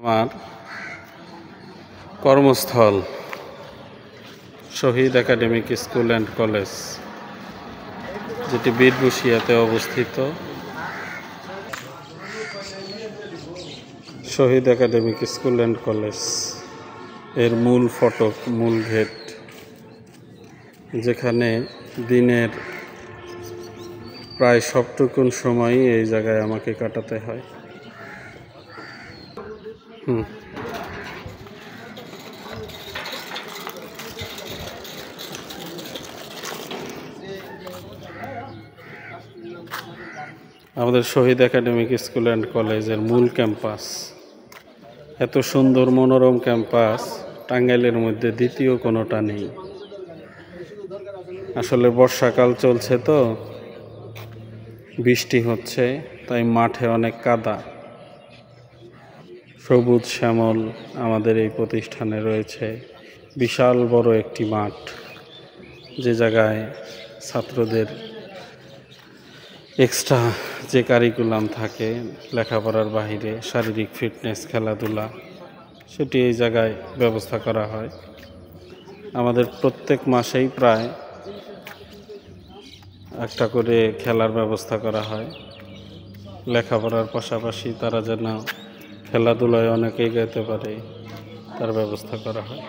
আমার কর্মস্থল শহীদ academic school and college, যেটি বীরবুশিয়াতে অবস্থিত। শহীদ একাডেমিক স্কুল অ্যান্ড কলেজ এর মূল ফটক, মূল গেট, যেখানে দিনের প্রায় সবটুকুন সময়ই এই জায়গায় আমাকে কাটাতে হয়। আমাদের শহীদ একাডেমিক স্কুল অ্যান্ড কলেজের মূল ক্যাম্পাস, এত সুন্দর মনোরম ক্যাম্পাস টাঙ্গাইলের মধ্যে দ্বিতীয় কোনোটা নেই। আসলে বর্ষাকাল চলছে তো, বৃষ্টি হচ্ছে, তাই মাঠে অনেক কাদা। সবুজ শ্যামল আমাদের এই প্রতিষ্ঠানে রয়েছে বিশাল বড় একটি মাঠ, যে জায়গায় ছাত্রদের এক্সট্রা যে কারিকুলাম থাকে লেখাপড়ার বাহিরে, শারীরিক ফিটনেস, খেলাধুলা, সেটি এই জায়গায় ব্যবস্থা করা হয়। আমাদের প্রত্যেক মাসেই প্রায় একটা করে খেলার ব্যবস্থা করা হয়। লেখাপড়ার পাশাপাশি তারা যেন খেলাধুলায় অনেক এগোতে পারে, তার ব্যবস্থা করা হয়।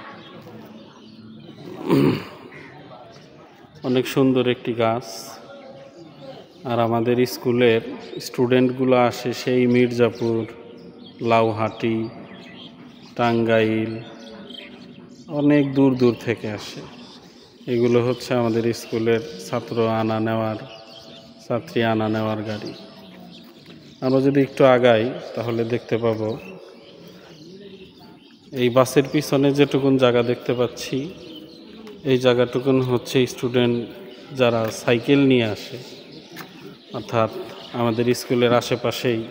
অনেক সুন্দর একটি গাছ। আর আমাদের স্কুলের স্টুডেন্টগুলো আসে সেই মির্জাপুর, লাউহাটি, টাঙ্গাইল, অনেক দূর দূর থেকে আসে। এগুলো হচ্ছে আমাদের স্কুলের ছাত্রী আনা নেওয়ার গাড়ি। আমরা যদি একটু আগাই তাহলে দেখতে পাবো এই বাসের পিছনে যেটুকুন জায়গা দেখতে পাচ্ছি, এই জায়গাটুকুন হচ্ছে স্টুডেন্ট যারা সাইকেল নিয়ে আসে, অর্থাৎ আমাদের স্কুলের আশেপাশেই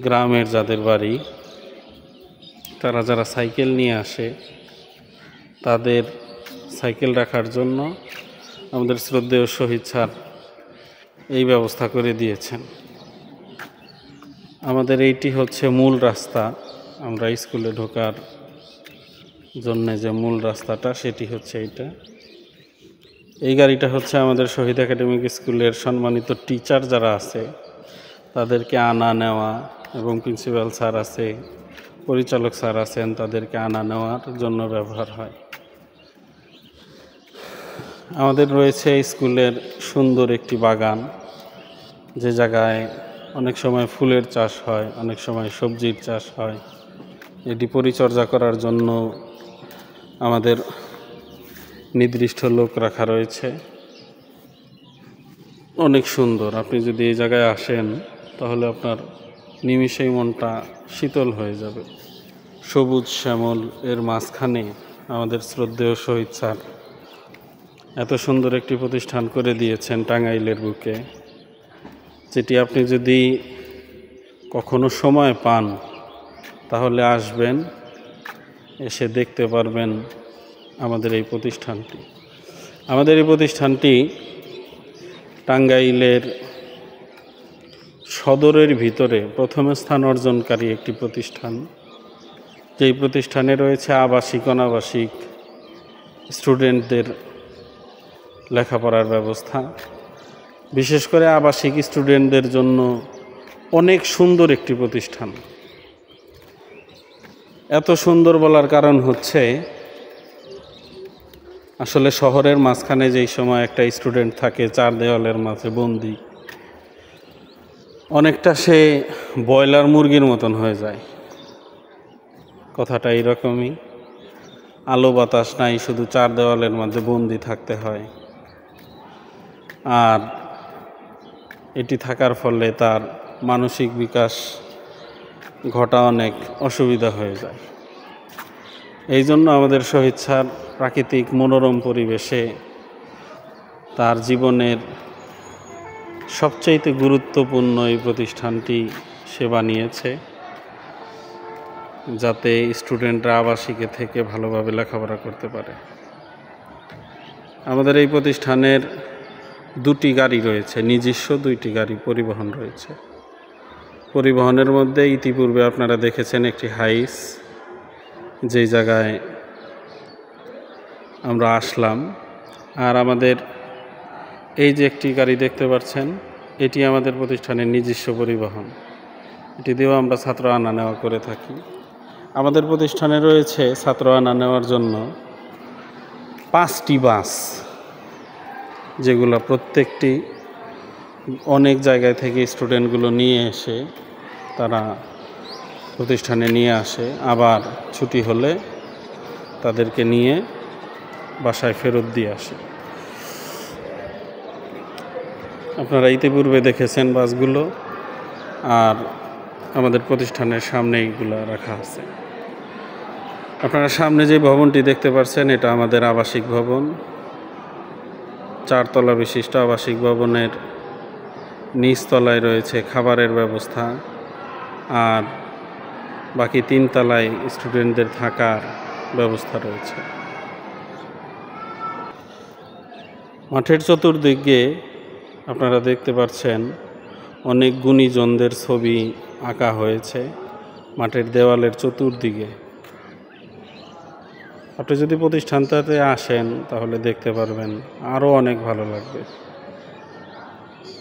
গ্রামের যাদের বাড়ি, তারা যারা সাইকেল নিয়ে আসে, তাদের সাইকেল রাখার জন্য আমাদের শ্রদ্ধেয় শহীদ স্যার এই ব্যবস্থা করে দিয়েছেন। আমাদের এইটি হচ্ছে মূল রাস্তা। আমরা স্কুলে ঢোকার জন্য যে মূল রাস্তাটা, সেটি হচ্ছে এইটা। এই গাড়িটা হচ্ছে আমাদের শহীদ একাডেমিক স্কুলের সম্মানিত টিচার যারা আছে তাদেরকে আনা নেওয়া, এবং প্রিন্সিপাল স্যার আছে, পরিচালক স্যার আছেন, তাদেরকে আনা নেওয়ার জন্য ব্যবহার হয়। আমাদের রয়েছে স্কুলের সুন্দর একটি বাগান, যে জায়গায় অনেক সময় ফুলের চাষ হয়, অনেক সময় সবজির চাষ হয়। এটি পরিচর্যা করার জন্য আমাদের নির্দিষ্ট লোক রাখা রয়েছে। অনেক সুন্দর। আপনি যদি এই জায়গায় আসেন তাহলে আপনার নিমিষেই মনটা শীতল হয়ে যাবে। সবুজ শ্যামল এর মাঝখানে আমাদের শ্রদ্ধেয় শহীদ স্যার এত সুন্দর একটি প্রতিষ্ঠান করে দিয়েছেন টাঙ্গাইলের বুকে, যেটি আপনি যদি কখনো সময় পান তাহলে আসবেন, এসে দেখতে পারবেন আমাদের এই প্রতিষ্ঠানটি। আমাদের এই প্রতিষ্ঠানটি টাঙ্গাইলের সদরের ভিতরে প্রথম স্থান অর্জনকারী একটি প্রতিষ্ঠান। যেই প্রতিষ্ঠানে রয়েছে আবাসিক, অনাবাসিক স্টুডেন্টদের লেখাপড়ার ব্যবস্থা। বিশেষ করে আবাসিক স্টুডেন্টদের জন্য অনেক সুন্দর একটি প্রতিষ্ঠান। এত সুন্দর বলার কারণ হচ্ছে, আসলে শহরের মাঝখানে যেই সময় একটা স্টুডেন্ট থাকে চার দেওয়ালের মাঝে বন্দি, অনেকটা সে ব্রয়লার মুরগির মতন হয়ে যায়। কথাটা এইরকমই। আলো বাতাস নাই, শুধু চার দেওয়ালের মাঝে বন্দি থাকতে হয়। আর এটি থাকার ফলে তার মানসিক বিকাশ ঘটা অনেক অসুবিধা হয়ে যায়। এই জন্য আমাদের শহীদ স্যার প্রাকৃতিক মনোরম পরিবেশে তার জীবনের সবচাইতে গুরুত্বপূর্ণ এই প্রতিষ্ঠানটি সে বানিয়েছে, যাতে স্টুডেন্টরা আবাসিকে থেকে ভালোভাবে লেখাপড়া করতে পারে। আমাদের এই প্রতিষ্ঠানের দুটি গাড়ি রয়েছে, নিজস্ব দুইটি গাড়ি পরিবহন রয়েছে। পরিবহনের মধ্যে ইতিপূর্বে আপনারা দেখেছেন একটি হাইস, যেই জায়গায় আমরা আসলাম। আর আমাদের এই যে একটি গাড়ি দেখতে পাচ্ছেন, এটি আমাদের প্রতিষ্ঠানের নিজস্ব পরিবহন। এটি দিয়েও আমরা ছাত্র আনা নেওয়া করে থাকি। আমাদের প্রতিষ্ঠানে রয়েছে ছাত্র আনা নেওয়ার জন্য 5টি বাস, যেগুলো প্রত্যেকটি অনেক জায়গায় থেকে স্টুডেন্টগুলো নিয়ে এসে তারা প্রতিষ্ঠানে নিয়ে আসে, আবার ছুটি হলে তাদেরকে নিয়ে বাসায় ফেরত দিয়ে আসে। আপনারা ইতিপূর্বে দেখেছেন বাসগুলো, আর আমাদের প্রতিষ্ঠানের সামনে এইগুলো রাখা আছে। আপনারা সামনে যে ভবনটি দেখতে পাচ্ছেন, এটা আমাদের আবাসিক ভবন। 4 তলা বিশিষ্ট আবাসিক ভবনের নিচতলায় রয়েছে খাবারের ব্যবস্থা, আর বাকি 3 তলায় স্টুডেন্টদের থাকার ব্যবস্থা রয়েছে। মাঠের চতুর্দিকে আপনারা দেখতে পাচ্ছেন অনেক গুণীজনদের ছবি আঁকা হয়েছে মাঠের দেওয়ালের চতুর্দিকে। আপনি যদি প্রতিষ্ঠানটাতে আসেন তাহলে দেখতে পারবেন, আরও অনেক ভালো লাগবে।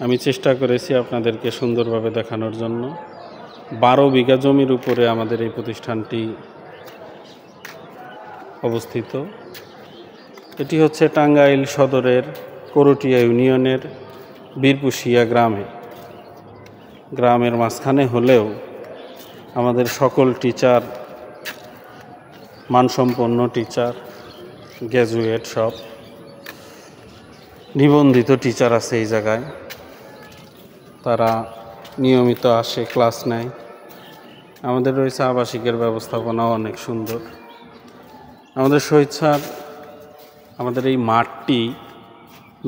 আমি চেষ্টা করেছি আপনাদেরকে সুন্দরভাবে দেখানোর জন্য। 12 বিঘা জমির উপরে আমাদের এই প্রতিষ্ঠানটি অবস্থিত। এটি হচ্ছে টাঙ্গাইল সদরের করটিয়া ইউনিয়নের বীরপুশিয়া গ্রামের মাঝখানে হলেও আমাদের সকল টিচার মানসম্পন্ন টিচার, গ্র্যাজুয়েট, সব নিবন্ধিত টিচার আছে এই জায়গায়। তারা নিয়মিত আসে, ক্লাস নেয়। আমাদের রয়েছে আবাসিকের ব্যবস্থাপনাও অনেক সুন্দর। আমাদের শহীদ স্যার আমাদের এই মাঠটি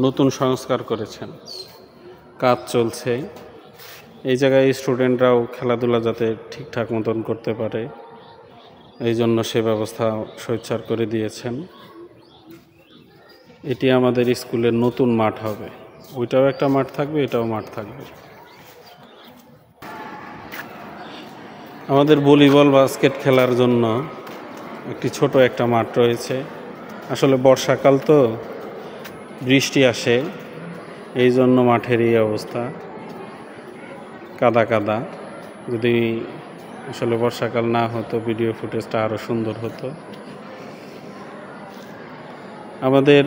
নতুন সংস্কার করেছেন, কাজ চলছে। এই জায়গায় স্টুডেন্টরাও খেলাধুলা যাতে ঠিকঠাক মতন করতে পারে, এই জন্য সে ব্যবস্থা শহীদ স্যার করে দিয়েছেন। এটি আমাদের স্কুলের নতুন মাঠ হবে। ওইটাও একটা মাঠ থাকবে, এটাও মাঠ থাকবে। আমাদের ভলিবল, বাস্কেট খেলার জন্য একটি ছোট একটা মাঠ রয়েছে। আসলে বর্ষাকাল তো, বৃষ্টি আসে, এই জন্য মাঠের এই অবস্থা, কাদা কাদা। যদি আসলে বর্ষাকাল না হতো, ভিডিও ফুটেজটা আরও সুন্দর হতো। আমাদের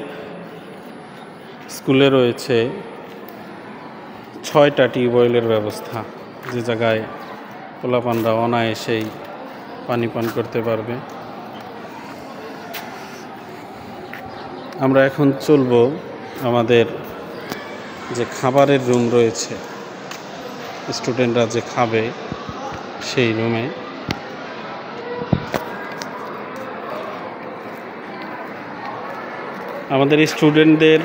স্কুলে রয়েছে 6টা টিউবওয়েলের ব্যবস্থা, যে জায়গায় পোলাপানরা অনায়াসেই পানি পান করতে পারবে। আমরা এখন চলব আমাদের যে খাবারের রুম রয়েছে, স্টুডেন্টরা যে খাবে সেই রুমে। আমাদের স্টুডেন্টদের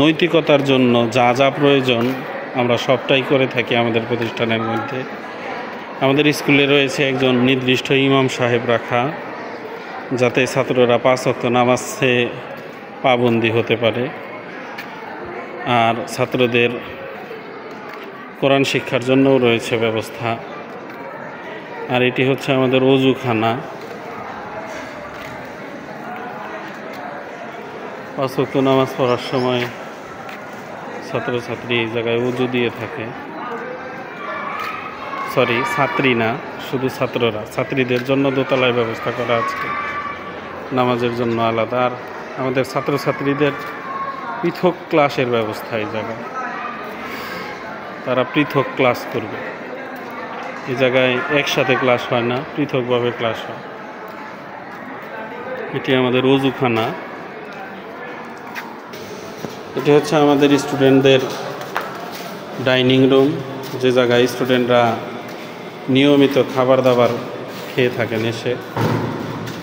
নৈতিকতার জন্য যা যা প্রয়োজন আমরা সবটাই করে থাকি আমাদের প্রতিষ্ঠানের মধ্যে। আমাদের স্কুলে রয়েছে একজন নির্দিষ্ট ইমাম সাহেব রাখা, যাতে ছাত্ররা 5 ওয়াক্ত নামাজে পাবন্দি হতে পারে। আর ছাত্রদের কোরআন শিক্ষার জন্যও রয়েছে ব্যবস্থা। আর এটি হচ্ছে আমাদের অজুখানা। 5 ওয়াক্ত নামাজ পড়ার সময় ছাত্রছাত্রী এই জায়গায় উজু দিয়ে থাকে। ছাত্রী না, শুধু ছাত্ররা। ছাত্রীদের জন্য দোতলায় ব্যবস্থা করা আছে, নামাজের জন্য আলাদা। আর আমাদের ছাত্রছাত্রীদের পৃথক ক্লাসের ব্যবস্থা এই জায়গায়, তারা পৃথক ক্লাস করবে। এই জায়গায় একসাথে ক্লাস হয় না, পৃথকভাবে ক্লাস হয়। এটি আমাদের অজুখানা। এটি হচ্ছে আমাদের স্টুডেন্টদের ডাইনিং রুম, যে জায়গায় স্টুডেন্টরা নিয়মিত খাবার দাবার খেয়ে থাকেন এসে।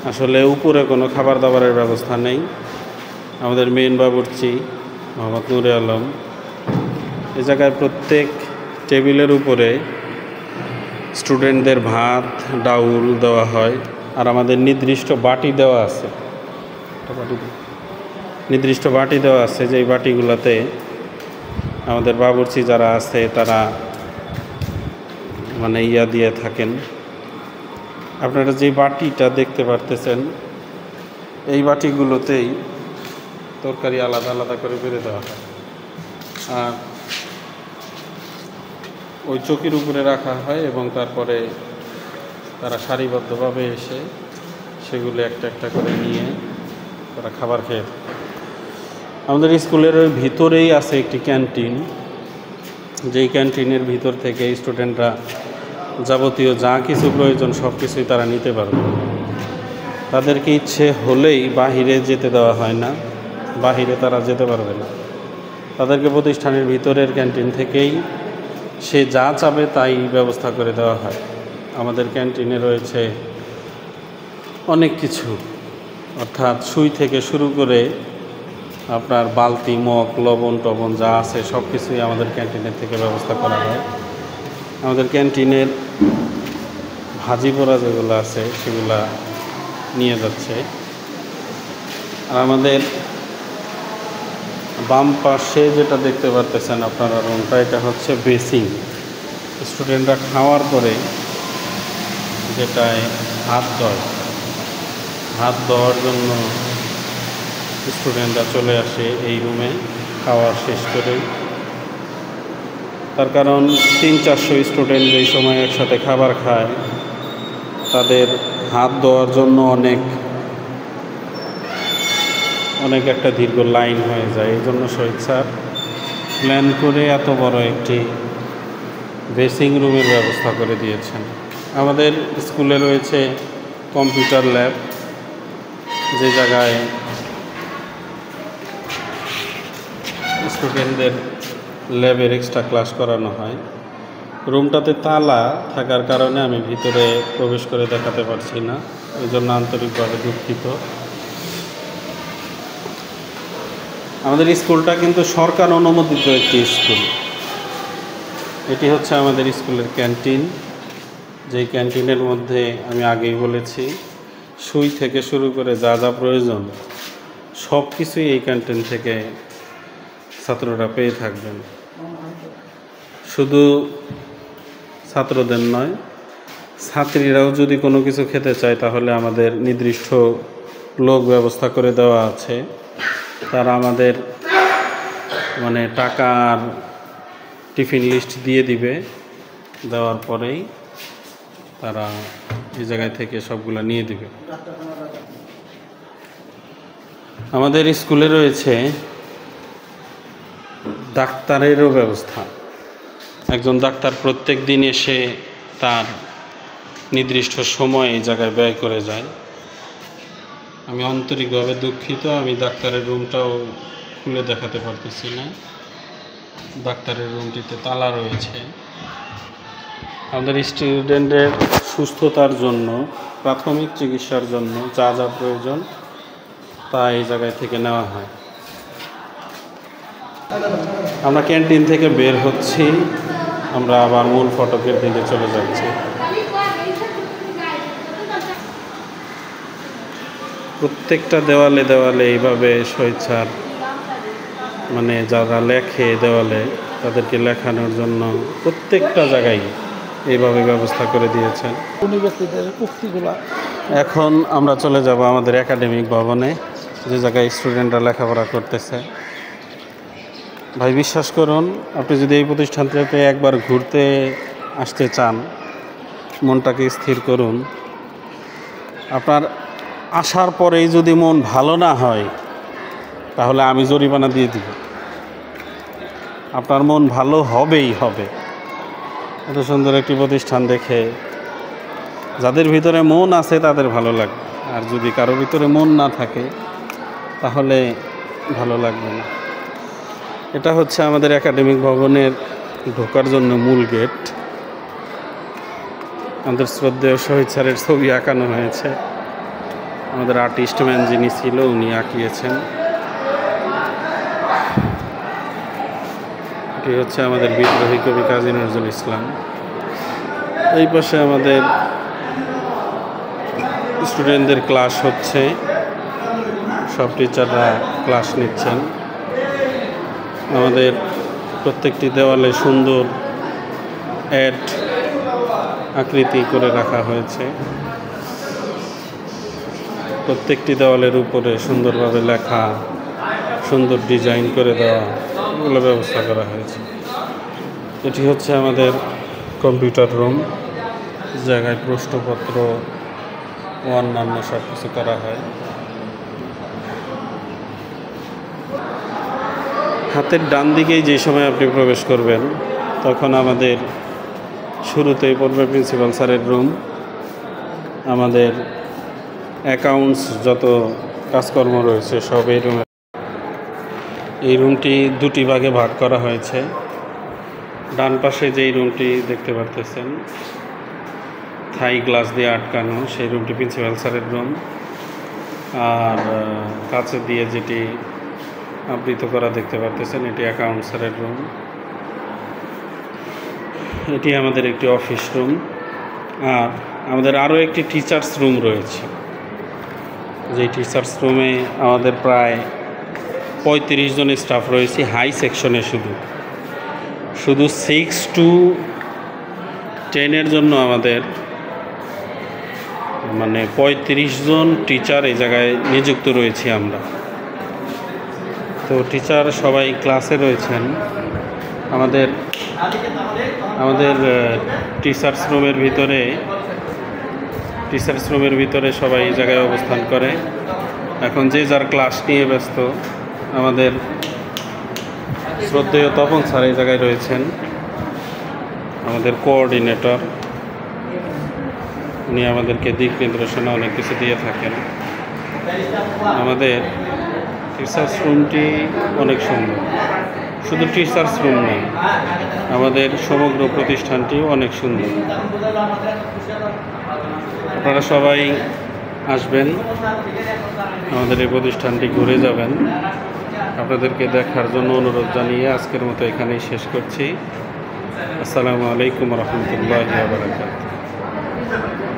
আসলে উপরে কোনো খাবার দাবারের ব্যবস্থা নেই। আমাদের মেন বাবুর্চি মোহাম্মদ নুরে আলম, এই জায়গায় প্রত্যেক টেবিলের উপরে স্টুডেন্টদের ভাত, ডাউল দেওয়া হয়। আর আমাদের নির্দিষ্ট বাটি দেওয়া আছে, যেই বাটিগুলোতে আমাদের বাবুর্চি যারা আছে তারা মানে ইয়া দিয়ে থাকেন। আপনারা যে বাটিটা দেখতে পারতেছেন, এই বাটিগুলোতেই তরকারি আলাদা আলাদা করে বেড়ে দেওয়া হয়, আর ওই চৌকির উপরে রাখা হয় এবং তারপরে তারা সারিবদ্ধভাবে এসে সেগুলো একটা একটা করে নিয়ে তারা খাবার খেয়ে থাকে। আমাদের স্কুলের ওই ভিতরেই আছে একটি ক্যান্টিন, যেই ক্যান্টিনের ভিতর থেকে স্টুডেন্টরা যাবতীয় যা কিছু প্রয়োজন সব কিছুই তারা নিতে পারবে। তাদেরকে ইচ্ছে হলেই বাহিরে যেতে দেওয়া হয় না, বাহিরে তারা যেতে পারবে না। তাদেরকে প্রতিষ্ঠানের ভিতরের ক্যান্টিন থেকেই সে যা চাবে তাই ব্যবস্থা করে দেওয়া হয়। আমাদের ক্যান্টিনে রয়েছে অনেক কিছু, অর্থাৎ সুই থেকে শুরু করে আপনার বালতি, মগ, লবণ টবণ যা আছে সব কিছুই আমাদের ক্যান্টিনের থেকে ব্যবস্থা করা হয়। আমাদের ক্যান্টিনের ভাজি পোড়া যেগুলো আছে সেগুলা নিয়ে যাচ্ছে। আর আমাদের বাম পাশে যেটা দেখতে পারতেছেন আপনারা রুমটা, এটা হচ্ছে বেসিং। স্টুডেন্টরা খাওয়ার পরে যেটায় হাত ধোয়ার জন্য স্টুডেন্টরা চলে আসে এই রুমে খাওয়ার শেষ করে। তার কারণ 300-400 স্টুডেন্ট যেই সময় একসাথে খাবার খায়, তাদের হাত ধোয়ার জন্য অনেক একটা দীর্ঘ লাইন হয়ে যায়। এই জন্য শহীদ স্যার প্ল্যান করে এত বড় একটি ড্রেসিং রুমের ব্যবস্থা করে দিয়েছেন। আমাদের স্কুলে রয়েছে কম্পিউটার ল্যাব, যে জায়গায় স্টুডেন্টদের ল্যাবের এক্সট্রা ক্লাস করানো হয়। রুমটাতে তালা থাকার কারণে আমি ভিতরে প্রবেশ করে দেখাতে পারছি না, এই জন্য আন্তরিকভাবে দুঃখিত। আমাদের স্কুলটা কিন্তু সরকার অনুমোদিত একটি স্কুল। এটি হচ্ছে আমাদের স্কুলের ক্যান্টিন, যেই ক্যান্টিনের মধ্যে আমি আগেই বলেছি সুই থেকে শুরু করে যা যা প্রয়োজন সব কিছুই এই ক্যান্টিন থেকে ছাত্ররা পেয়ে থাকবেন। শুধু ছাত্রদের নয়, ছাত্রীরাও যদি কোনো কিছু খেতে চায় তাহলে আমাদের নির্দিষ্ট লোক ব্যবস্থা করে দেওয়া আছে। তারা আমাদের মানে টাকার টিফিন লিস্ট দিয়ে দিবে, দেওয়ার পরেই তারা এই জায়গায় থেকে সবগুলো নিয়ে দিবে। আমাদের স্কুলে রয়েছে ডাক্তারেরও ব্যবস্থা। একজন ডাক্তার প্রত্যেক দিন এসে তার নির্দিষ্ট সময় এই জায়গায় ব্যয় করে যায়। আমি আন্তরিকভাবে দুঃখিত, আমি ডাক্তারের রুমটাও খুলে দেখাতে পারতেছি না। ডাক্তারের রুমটিতে তালা রয়েছে। আমাদের স্টুডেন্টের সুস্থতার জন্য, প্রাথমিক চিকিৎসার জন্য যা যা প্রয়োজন তা এই জায়গায় থেকে নেওয়া হয়। আমরা ক্যান্টিন থেকে বের হচ্ছি, আমরা আবার মূল ফটকের দিকে চলে যাচ্ছি। প্রত্যেকটা দেওয়ালে দেওয়ালে এইভাবে শহীদ স্যার মানে যারা লেখে দেওয়ালে তাদেরকে লেখানোর জন্য প্রত্যেকটা জায়গায় এইভাবে ব্যবস্থা করে দিয়েছেন। এখন আমরা চলে যাব আমাদের একাডেমিক ভবনে, যে জায়গায় স্টুডেন্টরা লেখাপড়া করতেছে। ভাই বিশ্বাস করুন, আপনি যদি এই প্রতিষ্ঠানটাতে একবার ঘুরতে আসতে চান, মনটাকে স্থির করুন। আপনার আসার পরেই যদি মন ভালো না হয় তাহলে আমি জরিমানা দিয়ে দিব। আপনার মন ভালো হবেই হবে। এত সুন্দর একটি প্রতিষ্ঠান দেখে যাদের ভিতরে মন আছে তাদের ভালো লাগবে, আর যদি কারো ভিতরে মন না থাকে তাহলে ভালো লাগবে না। এটা হচ্ছে আমাদের একাডেমিক ভবনের ঢোকার জন্য মূল গেট। আমাদের শ্রদ্ধেয় শহীদ স্যারের ছবি আঁকানো হয়েছে। আমাদের আর্টিস্টম্যান যিনি ছিল উনি আঁকিয়েছেন। এটি হচ্ছে আমাদের বিদ্রোহী কবি কাজী নজরুল ইসলাম। এই পাশে আমাদের স্টুডেন্টদের ক্লাস হচ্ছে, সব টিচাররা ক্লাস নিচ্ছেন। আমাদের প্রত্যেকটি দেওয়ালে সুন্দর অ্যাড আকৃতি করে রাখা হয়েছে। প্রত্যেকটি দেওয়ালের উপরে সুন্দরভাবে লেখা, সুন্দর ডিজাইন করে দেওয়া, এগুলো ব্যবস্থা করা হয়েছে। এটি হচ্ছে আমাদের কম্পিউটার রুম, জায়গায় প্রশ্নপত্র ও অন্যান্য সব কিছু করা হয়। হাতের ডান দিকেই যে সময় আপনি প্রবেশ করবেন তখন আমাদের শুরুতেই পড়বে প্রিন্সিপাল স্যারের রুম। আমাদের অ্যাকাউন্টস যত কাজকর্ম রয়েছে সব এই রুমে। এই রুমটি দুটি ভাগে ভাগ করা হয়েছে। ডান পাশে যেই রুমটি দেখতে পারতেছেন থাই গ্লাস দিয়ে আটকানো, সেই রুমটি প্রিন্সিপাল স্যারের রুম। আর কাছে দিয়ে যেটি আবৃত করা দেখতে পারতেছেন এটি অ্যাকাউন্ট স্যারের রুম। এটি আমাদের একটি অফিস রুম। আর আমাদের আরও একটি টিচার্স রুম রয়েছে, যেই টিচার্স রুমে আমাদের প্রায় 35 জন স্টাফ রয়েছে হাই সেকশনে। শুধু 6 to 10 জন্য আমাদের 35 জন টিচার এই জায়গায় নিযুক্ত রয়েছি আমরা। তো টিচার সবাই ক্লাসে রয়েছেন। আমাদের টিচার্স রুমের ভিতরে সবাই এই জায়গায় অবস্থান করে। এখন যে যার ক্লাস নিয়ে ব্যস্ত। আমাদের শ্রদ্ধেয় তপন স্যার এই জায়গায় রয়েছেন, আমাদের কোঅর্ডিনেটর। উনি আমাদেরকে দিক নির্দেশনা অনেক কিছু দিয়ে থাকেন। আমাদের টিচার্স রুমটি অনেক সুন্দর। শুধু টিচার্স রুম নয়, আমাদের সমগ্র প্রতিষ্ঠানটিও অনেক সুন্দর। আপনারা সবাই আসবেন, আমাদের এই প্রতিষ্ঠানটি ঘুরে যাবেন। আপনাদেরকে দেখার জন্য অনুরোধ জানিয়ে আজকের মতো এখানেই শেষ করছি। আসসালামু আলাইকুম রহমতুল্লাহি ওয়া বারাকাতুহু।